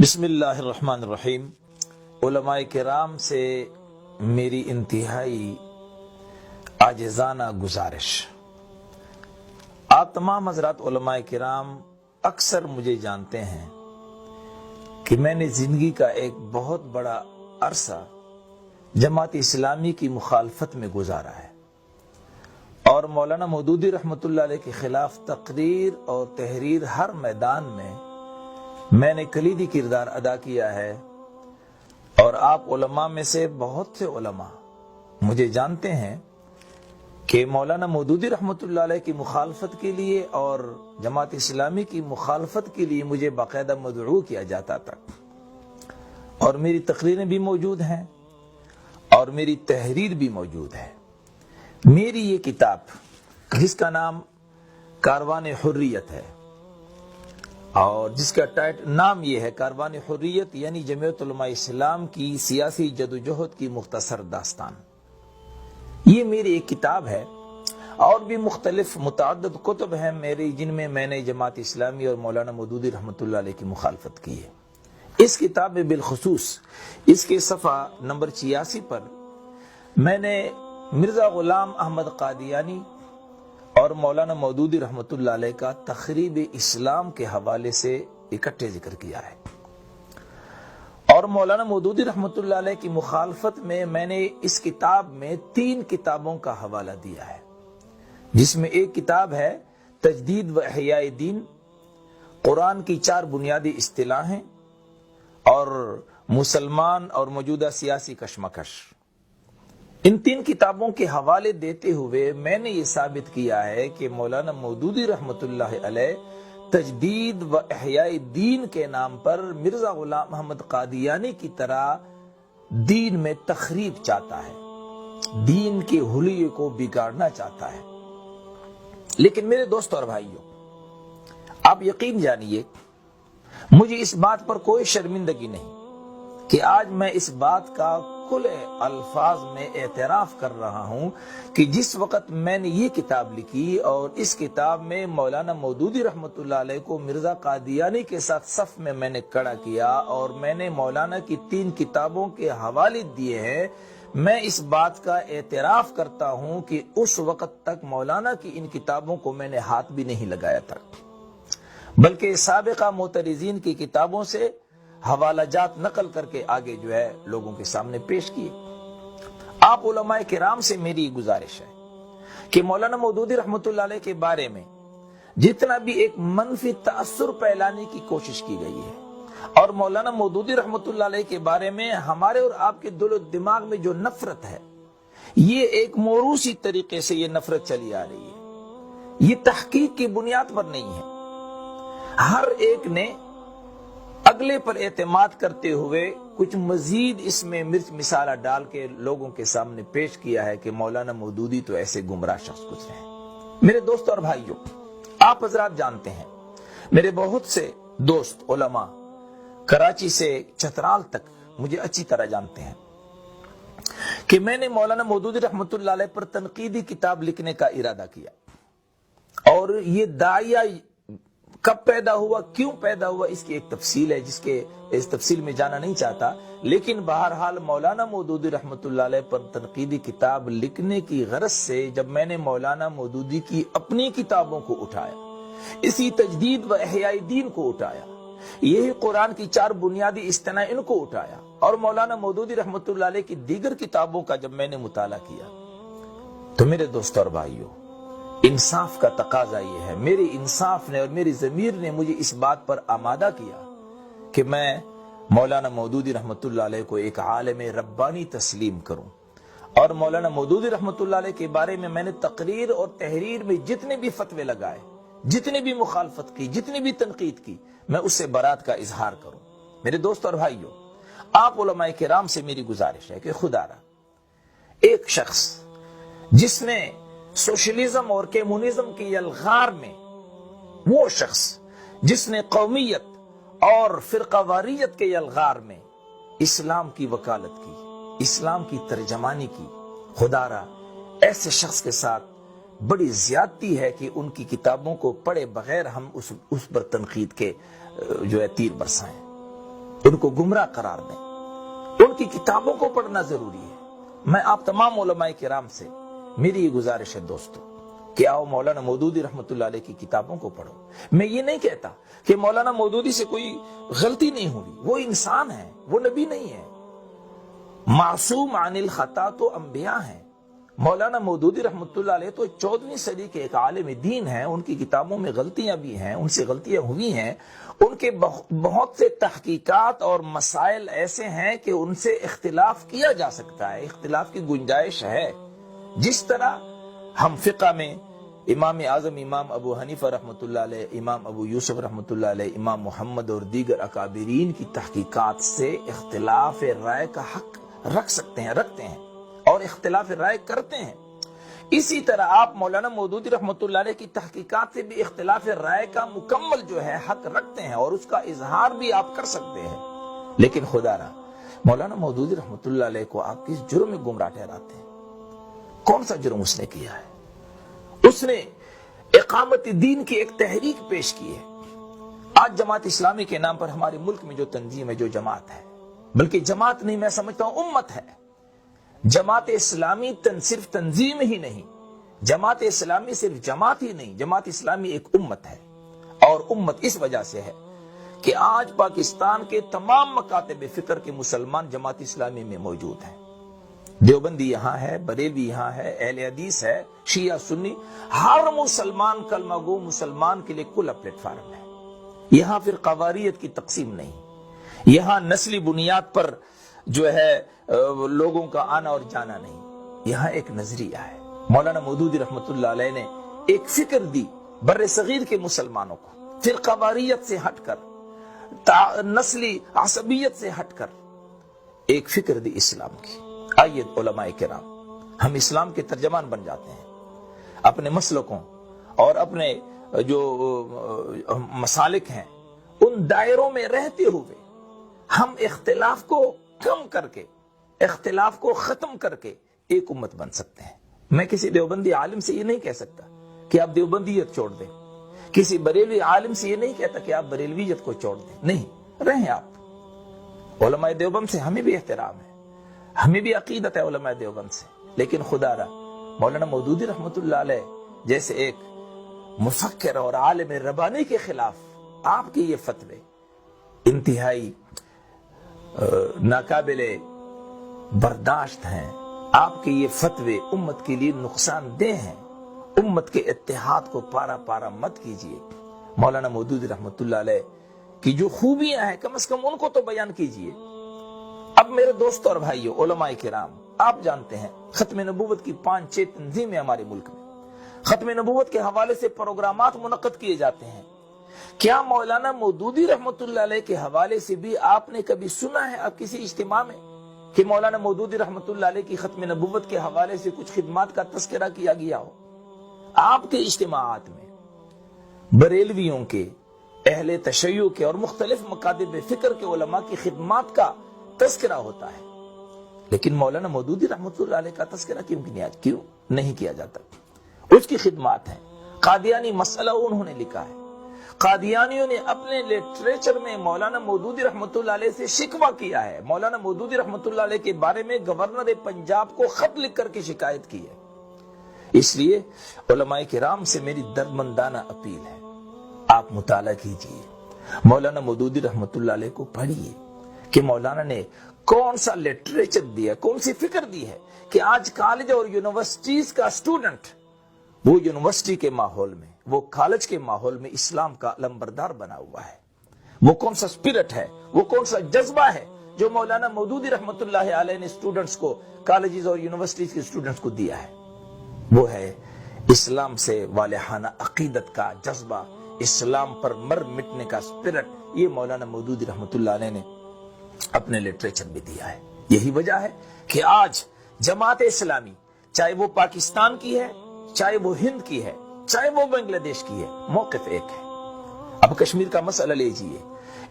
بسم اللہ الرحمن الرحیم۔ علماء کرام سے میری انتہائی عاجزانہ گزارش، آپ تمام حضرات علماء کرام اکثر مجھے جانتے ہیں کہ میں نے زندگی کا ایک بہت بڑا عرصہ جماعت اسلامی کی مخالفت میں گزارا ہے اور مولانا مودودی رحمۃ اللہ علیہ کے خلاف تقریر اور تحریر ہر میدان میں نے کلیدی کردار ادا کیا ہے، اور آپ علماء میں سے بہت سے علماء مجھے جانتے ہیں کہ مولانا مودودی رحمۃ اللہ علیہ کی مخالفت کے لیے اور جماعت اسلامی کی مخالفت کے لیے مجھے باقاعدہ مدعو کیا جاتا تھا، اور میری تقریریں بھی موجود ہیں اور میری تحریر بھی موجود ہے۔ میری یہ کتاب جس کا نام کاروان حریت ہے اور جس کا نام یہ ہے کاروان حریت، یعنی جمعیت علماء اسلام کی سیاسی جدوجہد کی مختصر داستان، یہ میری ایک کتاب ہے۔ اور بھی مختلف متعدد کتب ہیں میری جن میں نے جماعت اسلامی اور مولانا مودودی رحمۃ اللہ علیہ کی مخالفت کی ہے۔ اس کتاب میں بالخصوص اس کے صفحہ نمبر 86 پر میں نے مرزا غلام احمد قادیانی اور مولانا مودودی رحمۃ اللہ علیہ کا تخریب اسلام کے حوالے سے اکٹھے ذکر کیا ہے، اور مولانا مودودی رحمۃ اللہ علیہ کی مخالفت میں نے اس کتاب میں 3 کتابوں کا حوالہ دیا ہے، جس میں ایک کتاب ہے تجدید و احیاء دین، قرآن کی 4 بنیادی اصطلاحیں اور مسلمان اور موجودہ سیاسی کشمکش۔ ان 3 کتابوں کے حوالے دیتے ہوئے میں نے یہ ثابت کیا ہے کہ مولانا مودودی رحمۃ اللہ علیہ تجدید و احیاء دین کے نام پر مرزا غلام احمد قادیانی کی طرح دین میں تخریب چاہتا ہے، دین کے حلیے کو بگاڑنا چاہتا ہے۔ لیکن میرے دوستو اور بھائیوں، آپ یقین جانیے مجھے اس بات پر کوئی شرمندگی نہیں کہ آج میں اس بات کا کھلے الفاظ میں اعتراف کر رہا ہوں کہ جس وقت میں نے یہ کتاب لکھی اور اس کتاب میں مولانا مودودی رحمۃ اللہ علیہ کو مرزا قادیانی کے ساتھ صف میں نے کھڑا کیا اور میں نے مولانا کی 3 کتابوں کے حوالے دیے ہیں، میں اس بات کا اعتراف کرتا ہوں کہ اس وقت تک مولانا کی ان کتابوں کو میں نے ہاتھ بھی نہیں لگایا تھا، بلکہ سابقہ معترضین کی کتابوں سے حوالہ جات نقل کر کے آگے لوگوں کے سامنے پیش کیے۔ آپ علماء کرام سے میری گزارش ہے کہ مولانا مودودی رحمۃ اللہ علیہ کے بارے میں جتنا بھی ایک منفی تاثر پھیلانے کی کوشش کی گئی ہے، اور مولانا مودودی رحمۃ اللہ علیہ کے بارے میں ہمارے اور آپ کے دل و دماغ میں جو نفرت ہے، یہ ایک موروثی طریقے سے یہ نفرت چلی آ رہی ہے، یہ تحقیق کی بنیاد پر نہیں ہے۔ ہر ایک نے اگلے پر اعتماد کرتے ہوئے کچھ مزید اس میں مرچ مسالہ ڈال کے لوگوں کے سامنے پیش کیا ہے کہ مولانا مودودی تو ایسے گمراہ شخص کچھ ہیں۔ میرے دوستو اور بھائیوں، آپ حضرات جانتے ہیں، میرے بہت سے دوست علماء کراچی سے چترال تک مجھے اچھی طرح جانتے ہیں کہ میں نے مولانا مودودی رحمۃ اللہ علیہ پر تنقیدی کتاب لکھنے کا ارادہ کیا، اور یہ داعیہ کب پیدا ہوا، کیوں پیدا ہوا، اس کی ایک تفصیل ہے جس کے اس تفصیل میں جانا نہیں چاہتا، لیکن بہرحال مولانا مودودی رحمۃ اللہ علیہ پر تنقیدی کتاب لکھنے کی غرض سے جب میں نے مولانا مودودی کی اپنی کتابوں کو اٹھایا، اسی تجدید و احیاء دین کو اٹھایا، یہی قرآن کی 4 بنیادی اصطلاحیں ان کو اٹھایا، اور مولانا مودودی رحمۃ اللہ علیہ کی دیگر کتابوں کا جب میں نے مطالعہ کیا، تو میرے دوستو اور بھائیوں، انصاف کا تقاضا یہ ہے، میرے انصاف نے اور میری ضمیر نے مجھے اس بات پر آمادہ کیا کہ میں مولانا مودودی رحمۃ اللہ علیہ کو ایک عالم ربانی تسلیم کروں، اور مولانا مودودی رحمۃ اللہ علیہ کے بارے میں نے تقریر اور تحریر میں جتنے بھی فتوے لگائے، جتنے بھی مخالفت کی، جتنی بھی تنقید کی، میں اس سے برات کا اظہار کروں۔ میرے دوست اور بھائیوں، آپ علماء کرام سے میری گزارش ہے کہ خدا را ایک شخص جس نے سوشلزم اور کمیونزم کی الغار میں، وہ شخص جس نے قومیت اور فرقہ واریت کے الغار میں اسلام کی وکالت کی، اسلام کی ترجمانی کی، خدا را ایسے شخص کے ساتھ بڑی زیادتی ہے کہ ان کی کتابوں کو پڑھے بغیر ہم اس پر تنقید کے تیر برسائیں۔ ان کو گمراہ قرار دیں، ان کی کتابوں کو پڑھنا ضروری ہے۔ میں آپ تمام علماء کرام سے میری یہ گزارش ہے دوستو کہ آؤ مولانا مودودی رحمت اللہ علیہ کی کتابوں کو پڑھو۔ میں یہ نہیں کہتا کہ مولانا مودودی سے کوئی غلطی نہیں ہوئی، وہ انسان ہے، وہ نبی نہیں ہے، معصوم عن الخطا تو انبیاء ہیں۔ مولانا مودودی رحمت اللہ علیہ تو 14ویں صدی کے ایک عالم دین ہیں، ان کی کتابوں میں غلطیاں بھی ہیں، ان سے غلطیاں ہوئی ہیں، ان کے بہت سے تحقیقات اور مسائل ایسے ہیں کہ ان سے اختلاف کیا جا سکتا ہے، اختلاف کی گنجائش ہے۔ جس طرح ہم فقہ میں امام اعظم امام ابو حنیفہ رحمۃ اللہ علیہ، امام ابو یوسف رحمۃ اللہ علیہ، امام محمد اور دیگر اکابرین کی تحقیقات سے اختلاف رائے کا حق رکھتے ہیں اور اختلاف رائے کرتے ہیں، اسی طرح آپ مولانا مودودی رحمت اللہ علیہ کی تحقیقات سے بھی اختلاف رائے کا مکمل جو ہے حق رکھتے ہیں اور اس کا اظہار بھی آپ کر سکتے ہیں۔ لیکن خدا را مولانا مودودی رحمت اللہ علیہ کو آپ کس جرم میں گمراہ ٹھہراتے ہیں؟ کون سا جرم اس نے کیا ہے؟ اس نے اقامت دین کی ایک تحریک پیش کی ہے۔ آج جماعت اسلامی کے نام پر ہمارے ملک میں جو تنظیم ہے، جو جماعت ہے، بلکہ جماعت نہیں، میں سمجھتا ہوں امت ہے۔ جماعت اسلامی صرف تنظیم ہی نہیں، جماعت اسلامی صرف جماعت ہی نہیں، جماعت اسلامی ایک امت ہے، اور امت اس وجہ سے ہے کہ آج پاکستان کے تمام مکاتب فکر کے مسلمان جماعت اسلامی میں موجود ہیں۔ دیوبندی یہاں ہے، بریلوی یہاں ہے، اہل حدیث ہے، شیعہ سنی، ہر مسلمان کلمہ گو مسلمان کے لیے کھلا پلیٹ فارم ہے۔ یہاں پھر قواریت کی تقسیم نہیں، یہاں نسلی بنیاد پر جو ہے لوگوں کا آنا اور جانا نہیں، یہاں ایک نظریہ ہے۔ مولانا مودودی رحمت اللہ علیہ نے ایک فکر دی بر صغیر کے مسلمانوں کو، پھر قواریت سے ہٹ کر، نسلی عصبیت سے ہٹ کر ایک فکر دی اسلام کی۔ آئیے علماء کرام، ہم اسلام کے ترجمان بن جاتے ہیں، اپنے مسلکوں اور اپنے جو مسالک ہیں ان دائروں میں رہتے ہوئے ہم اختلاف کو کم کر کے، اختلاف کو ختم کر کے ایک امت بن سکتے ہیں۔ میں کسی دیوبندی عالم سے یہ نہیں کہہ سکتا کہ آپ دیوبندیت چھوڑ دیں، کسی بریلوی عالم سے یہ نہیں کہتا کہ آپ بریلویت کو چھوڑ دیں، نہیں، رہیں آپ۔ علماء دیوبند سے ہمیں بھی احترام ہے، ہمیں بھی عقیدت ہے علماء دیوبند سے، لیکن خدا را مولانا مودودی رحمت اللہ علیہ جیسے ایک مفکر اور عالم ربانی کے خلاف آپ کے یہ فتوے انتہائی ناقابل برداشت ہیں۔ آپ کے یہ فتوے امت کے لیے نقصان دہ ہیں، امت کے اتحاد کو پارا پارا مت کیجیے۔ مولانا مودودی رحمت اللہ علیہ کی جو خوبیاں ہیں کم از کم ان کو تو بیان کیجیے۔ اب میرے دوستوں اور بھائیوں، علماء کرام، آپ جانتے ہیں ختم نبوت کی 5-6 تنظیمیں ہمارے ملک میں، ختم نبوت کے حوالے سے پروگرامات منعقد کیے جاتے ہیں۔ کیا مولانا مودودی رحمت اللہ علیہ کے حوالے سے بھی آپ نے کبھی سنا ہے اب کسی اجتماع میں کہ مولانا مودودی رحمت اللہ علیہ کی ختم نبوت کے حوالے سے کچھ خدمات کا تذکرہ کیا گیا ہو؟ آپ کے اجتماعات میں بریلویوں کے، اہل تشیع کے اور مختلف مکاتب فکر کے علماء کی خدمات کا تذکرہ ہوتا ہے، لیکن مولانا مودودی رحمت اللہ علیہ کا تذکرہ کیوں نہیں کیا جاتا؟ اس کی خدمات ہیں۔ قادیانی مسئلہ انہوں نے لکھا ہے، قادیانیوں نے اپنے لٹریچر میں مولانا مودودی رحمت اللہ علیہ سے شکوہ کیا ہے، مولانا مودودی رحمت اللہ علیہ کے بارے میں گورنر پنجاب کو خط لکھ کر کے شکایت کی ہے۔ اس لیے علماء کرام سے میری دردمندانہ اپیل ہے، آپ مطالعہ کیجئے، مولانا مودودی رحمت اللہ علیہ کو پڑھیے کہ مولانا نے کون سا لٹریچر دیا، کون سی فکر دی ہے کہ آج کالج اور یونیورسٹیز کا اسٹوڈنٹ وہ یونیورسٹی کے ماحول میں، وہ کالج کے ماحول میں اسلام کا لمبردار بنا ہوا ہے۔ وہ کون سا اسپرٹ ہے، وہ کون سا جذبہ ہے جو مولانا مودودی رحمت اللہ علیہ نے اسٹوڈنٹس کو، کالجز اور یونیورسٹیز کے اسٹوڈنٹس کو دیا ہے، وہ ہے اسلام سے والہانہ عقیدت کا جذبہ، اسلام پر مر مٹنے کا اسپرٹ۔ یہ مولانا مودودی رحمت اللہ علیہ نے اپنے لٹریچر میں دیا ہے۔ یہی وجہ ہے کہ آج جماعت اسلامی چاہے وہ پاکستان کی ہے، چاہے وہ ہند کی ہے، چاہے وہ بنگلہ دیش کی ہے، موقف ایک ہے۔ اب کشمیر کا مسئلہ لیجئے،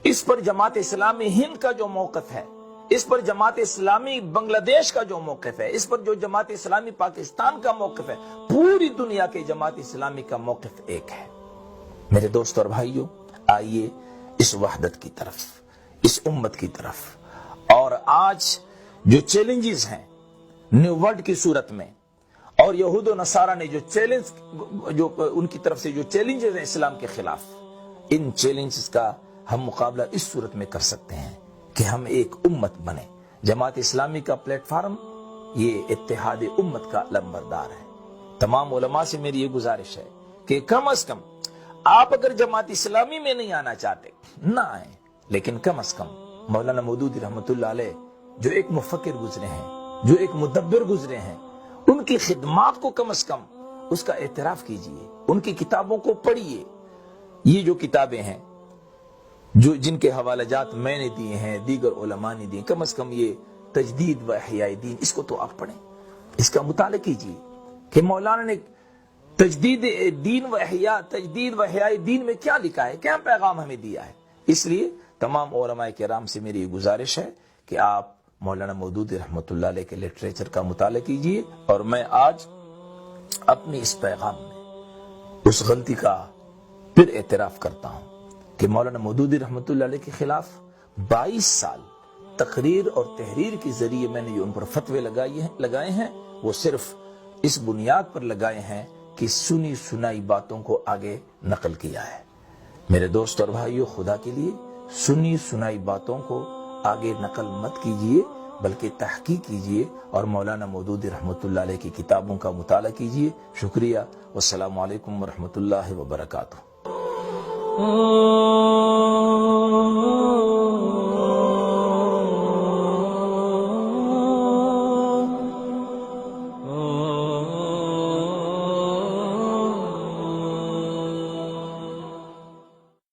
اس پر جماعت اسلامی ہند کا جو موقف ہے، اس پر جماعت اسلامی بنگلہ دیش کا جو موقف ہے، اس پر جو جماعت اسلامی پاکستان کا موقف ہے، پوری دنیا کے جماعت اسلامی کا موقف ایک ہے۔ میرے دوست اور بھائیوں، آئیے اس وحدت کی طرف، اس امت کی طرف. اور آج جو چیلنجز ہیں نیو ورلڈ کی صورت میں، اور یہود و نصارہ نے جو ان کی طرف سے جو چیلنجز ہیں اسلام کے خلاف، ان چیلنجز کا ہم مقابلہ اس صورت میں کر سکتے ہیں کہ ہم ایک امت بنیں. جماعت اسلامی کا پلیٹ فارم یہ اتحاد امت کا علمبردار ہے. تمام علماء سے میری یہ گزارش ہے کہ کم از کم آپ اگر جماعت اسلامی میں نہیں آنا چاہتے نہ آئیں، لیکن کم از کم مولانا مودودی رحمت اللہ علیہ جو ایک مفکر گزرے ہیں، جو ایک مدبر گزرے ہیں، ان کی خدمات کو کم از کم اس کا اعتراف کیجئے، ان کی کتابوں کو پڑھیے. یہ جو کتابیں ہیں جن کے حوالہ جات میں نے دیے ہیں، دیگر علماء نے دیے، کم از کم یہ تجدید و احیاء دین، اس کو تو آپ پڑھیں، اس کا مطالعہ کیجئے کہ مولانا نے تجدید و احیاء دین میں کیا لکھا ہے، کیا پیغام ہمیں دیا ہے. اس لیے تمام علماء کرام سے میری یہ گزارش ہے کہ آپ مولانا مودودی رحمت اللہ علیہ کے لٹریچر کا مطالعہ کیجئے. اور میں آج اپنی اس پیغام میں اس غلطی کا پھر اعتراف کرتا ہوں کہ مولانا مودودی رحمت اللہ علیہ کے خلاف 22 سال تقریر اور تحریر کے ذریعے میں نے جو ان پر فتوے لگائے ہیں، وہ صرف اس بنیاد پر لگائے ہیں کہ سنی سنائی باتوں کو آگے نقل کیا ہے. میرے دوست اور بھائیو، خدا کے لیے سنی سنائی باتوں کو آگے نقل مت کیجئے، بلکہ تحقیق کیجئے اور مولانا مودودی رحمت اللہ علیہ کی کتابوں کا مطالعہ کیجئے. شکریہ. والسلام علیکم ورحمۃ اللہ وبرکاتہ.